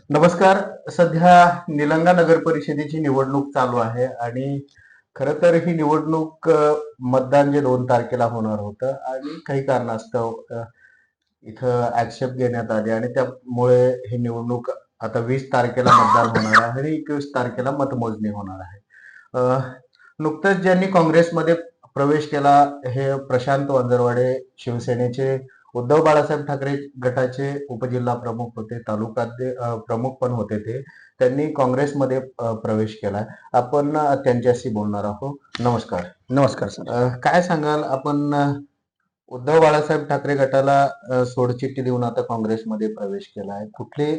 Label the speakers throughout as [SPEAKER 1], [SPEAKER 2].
[SPEAKER 1] नमस्कार. सध्या निलंगा नगर परिषदेची निवडणूक चालू आहे आणि खरं तर ही निवडणूक मतदान जे 2 तारखेला होणार होतं आणि काही कारणास्तव इथं ॲक्सेप्ट घेण्यात आले आणि त्यामुळे ही निवडणूक आता 20 तारखेला मतदान होणार आहे आणि 21 तारखेला मतमोजणी होणार आहे. अ, नुकतंच ज्यांनी काँग्रेसमध्ये प्रवेश केला हे प्रशांत वंजरवाडे शिवसेनेचे, उद्धव बाळासाहेब ठाकरे गटाचे उपजिल्हा प्रमुख होते, प्रमुख पण होते ते. त्यांनी काँग्रेसमध्ये प्रवेश केलाय. आपण त्यांच्याशी बोलणार आहोत. नमस्कार.
[SPEAKER 2] नमस्कार सर.
[SPEAKER 1] काय सांगाल आपण उद्धव बाळासाहेब ठाकरे गटाला सोडचिठ्ठी देऊन आता काँग्रेसमध्ये प्रवेश केलाय. कुठली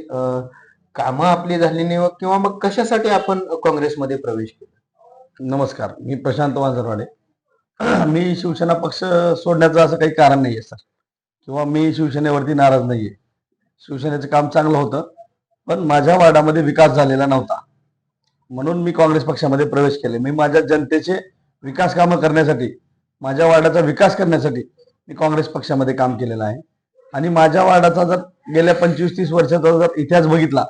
[SPEAKER 1] कामं आपली झाली नाही किंवा मग कशासाठी आपण काँग्रेसमध्ये प्रवेश केला?
[SPEAKER 2] नमस्कार, मी प्रशांत वांजरवाडे. मी शिवसेना पक्ष सोडण्याचं असं काही कारण नाहीये सर, किंवा मी शिवसेनेवरती नाराज नाहीये. शिवसेनेचं काम चांगलं होतं, पण माझ्या वार्डामध्ये विकास झालेला नव्हता, म्हणून मी काँग्रेस पक्षामध्ये प्रवेश केले. मी माझ्या जनतेचे विकास कामं करण्यासाठी, माझ्या वार्डाचा विकास करण्यासाठी मी काँग्रेस पक्षामध्ये काम केलेलं आहे. आणि माझ्या वार्डाचा जर गेल्या 25-30 वर्षाचा जर इतिहास बघितला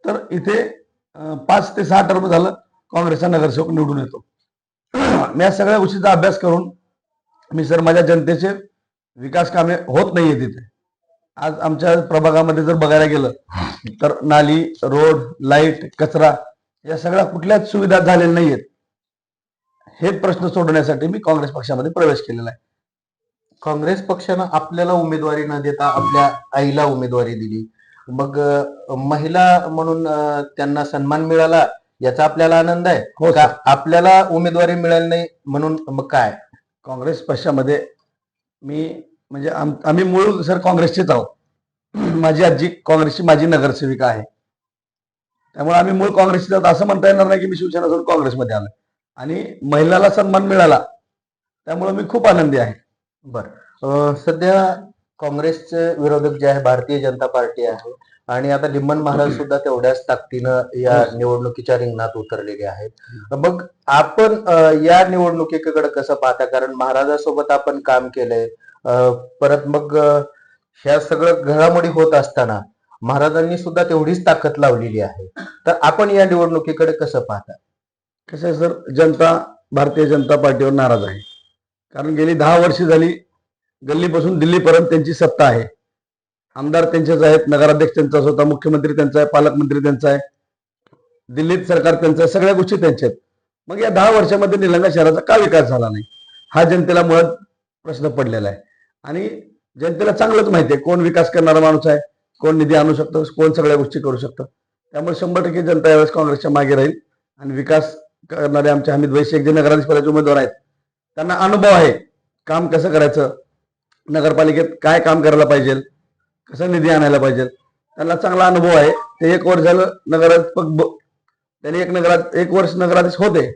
[SPEAKER 2] तर इथे 5 ते 6 टर्म झालं काँग्रेसचा नगरसेवक निवडून येतो. मी या सगळ्या गोष्टीचा अभ्यास करून मी सर माझ्या जनतेचे विकास कामे होत नाहीये तिथे. आज आमच्या प्रभागामध्ये जर बघायला गेलं तर नाली, रोड, लाईट, कचरा या सगळ्या कुठल्याच सुविधा झालेल्या नाहीयेत. हे प्रश्न सोडवण्यासाठी मी काँग्रेस पक्षामध्ये प्रवेश केलेला आहे.
[SPEAKER 1] काँग्रेस पक्षानं आपल्याला उमेदवारी न देता आपल्या आईला उमेदवारी दिली. मग महिला म्हणून त्यांना सन्मान मिळाला याचा आपल्याला आनंद आहे
[SPEAKER 2] हो
[SPEAKER 1] का?
[SPEAKER 2] सर.
[SPEAKER 1] आपल्याला उमेदवारी मिळाली नाही म्हणून मग काय?
[SPEAKER 2] काँग्रेस पक्षामध्ये मी म्हणजे आम्ही मूळ सर काँग्रेसचेच आहोत. माझी आजी काँग्रेसची माझी नगरसेविका आहे, त्यामुळे आम्ही मूळ काँग्रेसचे आहोत. असं म्हणता येणार नाही की मी शिवसेना सोडून काँग्रेसमध्ये आलो. आणि महिलाला सन्मान मिळाला त्यामुळे मी खूप आनंदी आहे.
[SPEAKER 1] बर, सध्या काँग्रेसचे विरोधक जे आहे भारतीय जनता पार्टी आहे आणि आता लिंबन महाराज सुद्धा तेवढ्याच ताकदीनं या निवडणुकीच्या रिंगणात उतरलेले आहेत. मग आपण या निवडणुकीकडे कसं पाहता? कारण महाराजांसोबत आपण काम केलंय. परत मग ह्या सगळं घडामोडी होत असताना महाराजांनी सुद्धा तेवढीच ताकद लावलेली आहे. तर आपण या निवडणुकीकडे कसं पाहता?
[SPEAKER 2] कसं आहे सर, जनता भारतीय जनता पार्टीवर नाराज आहे. कारण गेली 10 वर्ष झाली गल्लीपासून दिल्लीपर्यंत त्यांची सत्ता आहे. आमदार त्यांचेच आहेत, नगराध्यक्ष त्यांचाच होता, मुख्यमंत्री त्यांचा आहे, पालकमंत्री त्यांचा आहे, दिल्लीत सरकार त्यांचं आहे, सगळ्या गोष्टी त्यांच्या आहेत. मग या 10 वर्षामध्ये निलंगा शहराचा का विकास झाला नाही हा जनतेला मुळात प्रश्न पडलेला आहे. आणि जनतेला चांगलंच माहिती आहे कोण विकास करणारा माणूस आहे, कोण निधी आणू शकतो, कोण सगळ्या गोष्टी करू शकतं. त्यामुळे 100% जनता यावेळेस काँग्रेसच्या मागे राहील. आणि विकास करणारे आमचे हमीद भाई शेख जे नगराध्यक्ष पदाचे उमेदवार आहेत त्यांना अनुभव आहे काम कसं करायचं, नगरपालिकेत काय काम करायला पाहिजे, कसं निधी आणायला पाहिजे, त्यांना चांगला अनुभव आहे. ते 1 वर्ष झालं त्यांनी 1 वर्ष नगराध्यक्ष होते,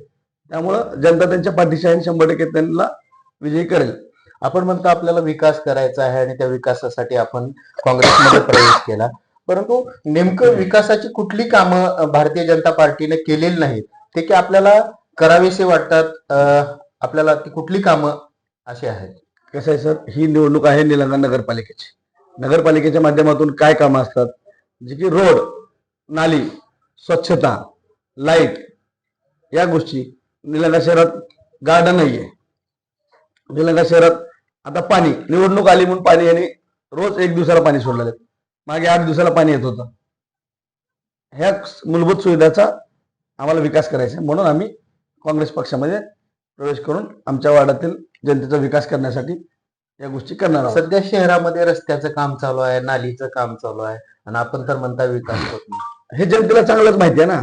[SPEAKER 2] त्यामुळं जनता त्यांच्या पाठीशी आहे. 100% त्यांना विजयी करेल.
[SPEAKER 1] आपण म्हणतो आपल्याला विकास करायचा आहे आणि त्या विकासासाठी आपण काँग्रेसमध्ये प्रवेश केला, परंतु नेमकं विकासाची कुठली कामं भारतीय जनता पार्टीने केलेली नाहीत ते की आपल्याला करावीसे वाटतात? आपल्याला ती कुठली कामं अशी आहेत?
[SPEAKER 2] कसं आहे सर, ही निवडणूक आहे निलंगा नगरपालिकेची. नगरपालिकेच्या माध्यमातून काय कामं असतात, जे की रोड, नाली, स्वच्छता, लाईट या गोष्टी. निलंगा शहरात गार्डन नाहीये. निलंगा शहरात आता पाणी, निवडणूक आली म्हणून पाणी, आणि रोज 1 दिवसाला पाणी सोडलेलं. मागे 8 दिवसाला पाणी येत होतं. ह्या मूलभूत सुविधाचा आम्हाला विकास करायचा आहे, म्हणून आम्ही काँग्रेस पक्षामध्ये प्रवेश करून आमच्या वार्डातील जनतेचा विकास करण्यासाठी या गोष्टी करणार आहोत.
[SPEAKER 1] सध्या शहरामध्ये रस्त्याचं काम चालू आहे, नालीचं काम चालू आहे आणि आपण तर म्हणता विकास होत नाही.
[SPEAKER 2] हे जनतेला चांगलंच माहिती आहे ना.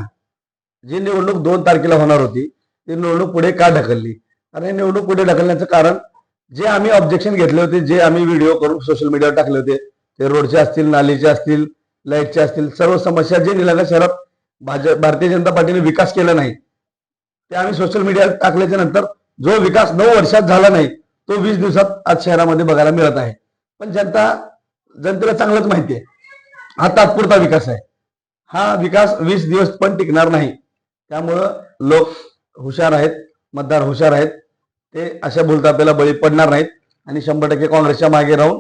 [SPEAKER 2] जी निवडणूक 2 तारखेला होणार होती ती निवडणूक पुढे का ढकलली? आणि हे निवडणूक पुढे ढकलण्याचं कारण जे आम्ही ऑब्जेक्शन घेतले होते, जे आम्ही व्हिडिओ करून सोशल मीडियावर टाकले होते, ते रोडचे असतील, नालीचे असतील, लाईटचे असतील, सर्व समस्या जे निलंगा शहरात भारतीय जनता पार्टीने विकास केला नाही ते आम्ही सोशल मीडियावर टाकल्याच्या नंतर जो विकास 9 वर्षात झाला नाही तो 20 दिवसात आज शहरामध्ये बघायला मिळत आहे. पण जनतेला चांगलंच माहिती आहे हा तात्पुरता विकास आहे. हा विकास 20 दिवस पण टिकणार नाही. त्यामुळं लोक हुशार आहेत, मतदार हुशार आहेत, ते अशा भूलथापाला बळी पडणार नाहीत आणि 100% काँग्रेसच्या मागे राहून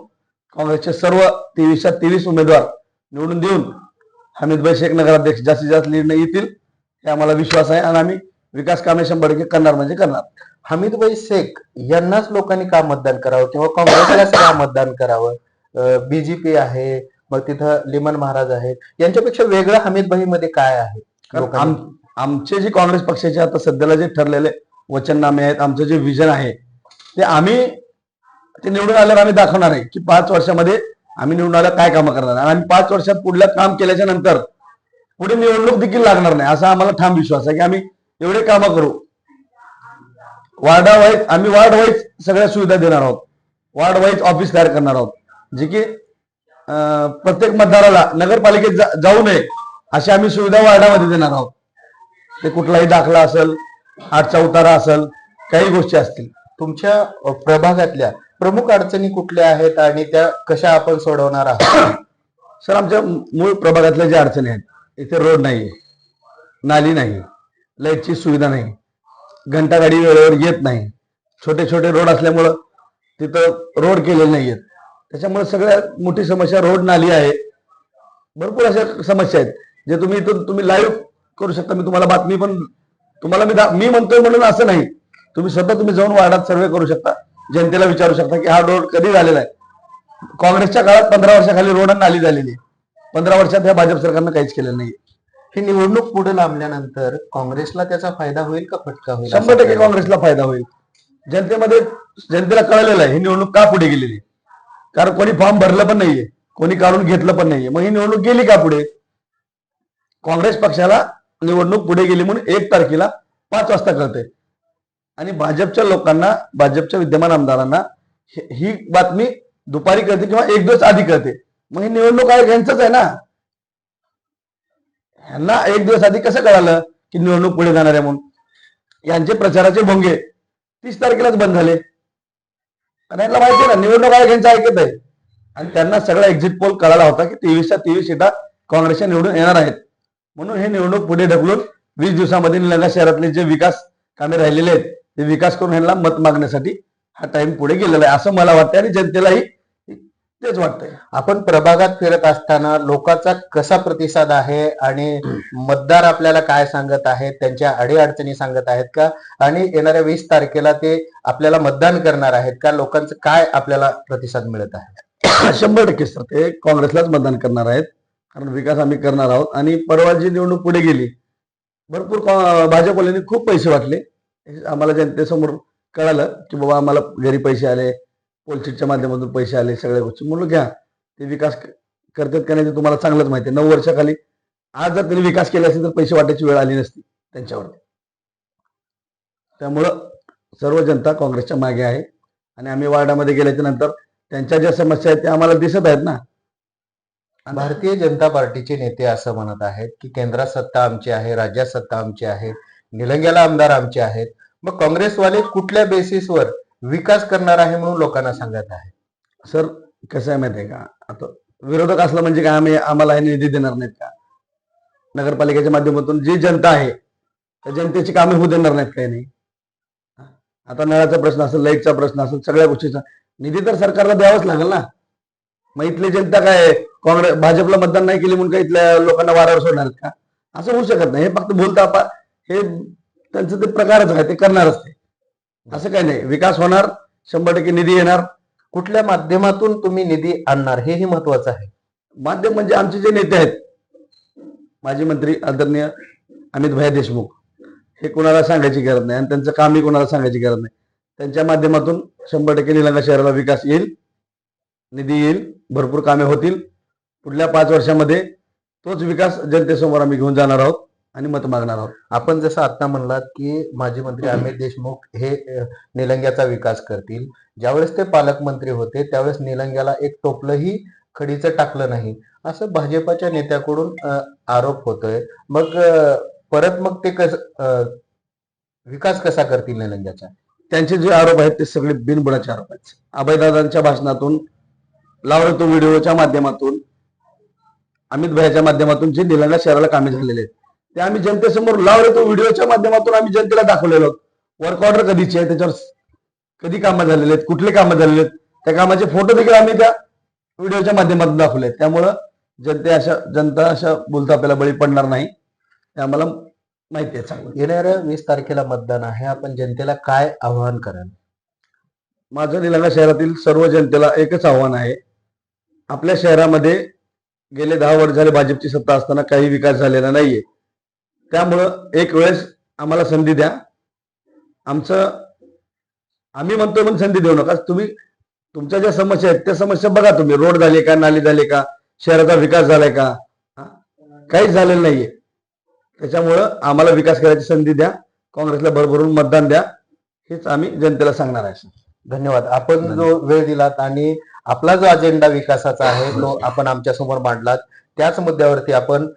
[SPEAKER 2] काँग्रेसचे सर्व 23च्या 23 उमेदवार निवडून देऊन हमीदभाई शेख नगराध्यक्ष जास्तीत जास्त लीडने येतील हे आम्हाला विश्वास आहे आणि आम्ही विकास कामे 100% करणार म्हणजे करणार.
[SPEAKER 1] हमीदभाई शेख यांनाच लोकांनी का मतदान करावं किंवा काँग्रेसलाच का मतदान करावं? बीजेपी आहे, मग तिथं लिमन महाराज आहेत, यांच्यापेक्षा वेगळं हमीदभाई मध्ये काय आहे?
[SPEAKER 2] कारण आमचे जे काँग्रेस पक्षाचे आता सध्याला जे ठरलेले वचननामे आहेत, आमचं जे विजन आहे ते आम्ही ते निवडून आल्यावर आम्ही दाखवणार आहे की 5 वर्षामध्ये आम्ही निवडून आल्यावर काय कामं करणार आणि आम्ही 5 वर्षात पुढलं काम केल्याच्या नंतर पुढे निवडणूक देखील लागणार नाही असा आम्हाला ठाम विश्वास आहे की आम्ही एवढे कामं करू. वार्डावाईज आम्ही वार्ड वाईज सगळ्या सुविधा देणार आहोत, वार्ड वाईज ऑफिस तयार करणार आहोत, जे की प्रत्येक मतदाराला नगरपालिकेत जाऊ नये अशी आम्ही सुविधा वार्डामध्ये देणार आहोत. ते कुठलाही दाखला असेल, 8चा उतारा असेल, काही गोष्टी असतील.
[SPEAKER 1] तुमच्या प्रभागातल्या प्रमुख अडचणी कुठल्या आहेत आणि त्या कशा आपण सोडवणार आहात?
[SPEAKER 2] सर, आमच्या मूळ प्रभागातल्या ज्या अडचणी आहेत, इथे रोड नाही, नाली नाही, लाईटची सुविधा नाही, घंटागाडी वेळेवर येत नाही, छोटे छोटे रोड असल्यामुळं तिथं रोड केलेले नाहीयेत. त्याच्यामुळे सगळ्यात मोठी समस्या रोड नाली आहे. भरपूर अशा समस्या आहेत जे तुम्ही इथून तुम्ही लाईव्ह करू शकता. मी तुम्हाला बातमी पण तुम्हाला मी म्हणतोय म्हणून असं नाही, तुम्ही स्वतः तुम्ही जाऊन वार्डात सर्वे करू शकता, जनतेला विचारू शकता की हा रोड कधी झालेला आहे. काँग्रेसच्या काळात 15 वर्षाखाली रोड आणि नाली झालेली आहे. 15 वर्षात ह्या भाजप सरकारनं काहीच केलं नाही.
[SPEAKER 1] ही निवडणूक पुढे लांबल्यानंतर काँग्रेसला त्याचा फायदा होईल का फटका होईल?
[SPEAKER 2] 100% काँग्रेसला फायदा होईल. जनतेला कळलेलं आहे ही निवडणूक का पुढे गेलेली, कारण कोणी फॉर्म भरलं पण नाहीये, कोणी काढून घेतलं पण नाहीये. मग ही निवडणूक गेली का पुढे? काँग्रेस पक्षाला निवडणूक पुढे गेली म्हणून 1 तारखेला 5 वाजता कळते आणि भाजपच्या लोकांना, भाजपच्या विद्यमान आमदारांना ही बातमी दुपारी कळते किंवा 1 दिवस आधी कळते. मग ही निवडणूक आयोग यांचंच आहे ना. ह्यांना 1 दिवस आधी कसं कळालं की निवडणूक पुढे जाणार आहे म्हणून? यांचे प्रचाराचे भोंगे 30 तारखेलाच बंद झाले. कारण यांना माहिती आहे ना निवडणूक आयोग यांचं ऐकत आहे आणि त्यांना सगळा एक्झिट पोल कळाला होता की 23च्या 23 सीटा काँग्रेसच्या निवडून येणार आहेत. म्हणून हे निवडणूक पुढे ढकलून 20 दिवसामध्ये निलंगा शहरातले जे विकास कामे राहिलेले आहेत ते विकास करून ह्यांना मत मागण्यासाठी हा टाइम पुढे गेलेला आहे असं मला वाटतं आणि जनतेलाही तेच वाटतंय.
[SPEAKER 1] आपण प्रभागात फिरत असताना लोकांचा कसा प्रतिसाद आहे आणि मतदार आपल्याला काय सांगत आहेत, त्यांच्या अडीअडचणी सांगत आहेत का, आणि येणाऱ्या 20 तारखेला ते आपल्याला मतदान करणार आहेत का, लोकांचं काय आपल्याला प्रतिसाद मिळत आहे?
[SPEAKER 2] 100% सर, ते काँग्रेसलाच मतदान करणार आहेत कारण विकास आम्ही करणार आहोत. आणि परवा जी निवडणूक पुढे गेली भरपूर भाजपवाल्यांनी खूप पैसे वाटले. आम्हाला जनतेसमोर कळालं की बाबा आम्हाला घरी पैसे आले, पोलसीटच्या माध्यमातून पैसे आले, सगळ्या गोष्टी. म्हणून घ्या, ते विकास करतात का नाही ते तुम्हाला चांगलंच माहिती आहे. 9 वर्षाखाली आज जर त्यांनी विकास केला असेल तर पैसे वाटायची वेळ आली नसती त्यांच्यावरती. त्यामुळं सर्व जनता काँग्रेसच्या मागे आहे आणि आम्ही वार्डामध्ये गेल्याच्या नंतर त्यांच्या ज्या समस्या आहेत त्या आम्हाला दिसत आहेत ना.
[SPEAKER 1] भारतीय जनता पार्टीचे नेते असं म्हणत आहेत की केंद्रात सत्ता आमची आहे, राज्यात सत्ता आमची आहे, निलंग्याला आमदार आमचे आहेत. मग काँग्रेसवाले कुठल्या बेसिसवर विकास करणार आहे म्हणून लोकांना सांगत आहे?
[SPEAKER 2] सर, कसं आहे माहिती आहे का, आता विरोधक असलं म्हणजे काय आम्हाला हे निधी देणार नाहीत का? नगरपालिकेच्या माध्यमातून जी जनता आहे त्या जनतेची कामे होऊ देणार नाहीत काही नाही. आता नळाचा प्रश्न असेल, लाईटचा प्रश्न असेल, सगळ्या गोष्टीचा निधी तर सरकारला द्यावाच लागेल ना. मग इथली जनता काय काँग्रेस भाजपला मतदान नाही केले म्हणून काय इथल्या लोकांना वारावर सोडणार आहेत का? असं होऊ शकत नाही. हे फक्त बोलता हे त्यांचं ते प्रकारच आहे, ते करणारच ते. असं काही नाही. विकास होणार, 100% निधी येणार.
[SPEAKER 1] कुठल्या माध्यमातून तुम्ही निधी आणणार हेही महत्वाचं आहे.
[SPEAKER 2] माध्यम म्हणजे आमचे जे नेते आहेत, माजी मंत्री आदरणीय अमित भैया देशमुख, हे कोणाला सांगायची गरज नाही आणि त्यांचं कामही कोणाला सांगायची गरज नाही. त्यांच्या माध्यमातून 100% निलंगा शहराला विकास येईल, निधी येईल, भरपूर कामे होतील. पुढल्या 5 वर्षामध्ये तोच विकास जनतेसमोर आम्ही घेऊन जाणार आहोत आणि मत मागणार आहोत.
[SPEAKER 1] आपण जसं आता म्हणलात की माजी मंत्री अमित देशमुख हे निलंग्याचा विकास करतील. ज्यावेळेस ते पालकमंत्री होते त्यावेळेस निलंग्याला एक टोपलंही खडीचं टाकलं नाही असं भाजपाच्या नेत्याकडून आरोप होतोय. मग परत मग ते विकास कसा करतील निलंग्याचा?
[SPEAKER 2] त्यांचे जे आरोप आहेत ते सगळे बिनबुडाचे आरोप आहेत. अभयदादांच्या भाषणातून, लावतो व्हिडिओच्या माध्यमातून, अमित भैयाच्या माध्यमातून जे निलंगा शहराला कामे झालेले आहेत ते आम्ही जनतेसमोर लावतो व्हिडिओच्या माध्यमातून आम्ही जनतेला दाखवलेलो. वर्क ऑर्डर कधीची आहे, त्याच्यावर कधी कामं झालेले आहेत, कुठले कामं झालेले आहेत, त्या कामाचे फोटो देखील आम्ही त्या व्हिडिओच्या माध्यमातून दाखवले. त्यामुळं जनता अशा बोलतापेला बळी पडणार नाही हे आम्हाला माहिती आहे चांगलं.
[SPEAKER 1] येणाऱ्या 20 तारखेला मतदान आहे, आपण जनतेला काय आवाहन कराल?
[SPEAKER 2] माझं निलंगा शहरातील सर्व जनतेला एकच आव्हान आहे. आपल्या शहरामध्ये गेले 10 वर्ष झाले भाजपची सत्ता असताना काही विकास झालेला नाहीये. त्यामुळं एक वेळेस आम्हाला संधी द्या. आम्ही म्हणतोय म्हणून संधी देऊ नका. तुम्ही तुमच्या ज्या समस्या आहेत त्या समस्या बघा. तुम्ही रोड झाले का, नाली झाले का, शहराचा विकास झालाय का? काहीच झालेलं नाहीये. त्याच्यामुळं आम्हाला विकास करायची संधी द्या, काँग्रेसला भरभरून मतदान द्या, हेच आम्ही जनतेला सांगणार आहे.
[SPEAKER 1] धन्यवाद. आपण जो वेळ दिलात आणि आपला जो अजेंडा विकासाचा आहे तो आपण आमच्या समोर मांडलात. त्याच मुद्द्यावरती आपण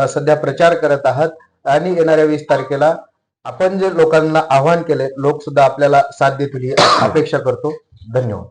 [SPEAKER 1] सध्या प्रचार करत आहात आणि येणाऱ्या 20 तारखेला आपण जे लोकांना आव्हान केले, लोक सुद्धा आपल्याला साथ देतील ही अपेक्षा करतो. धन्यवाद.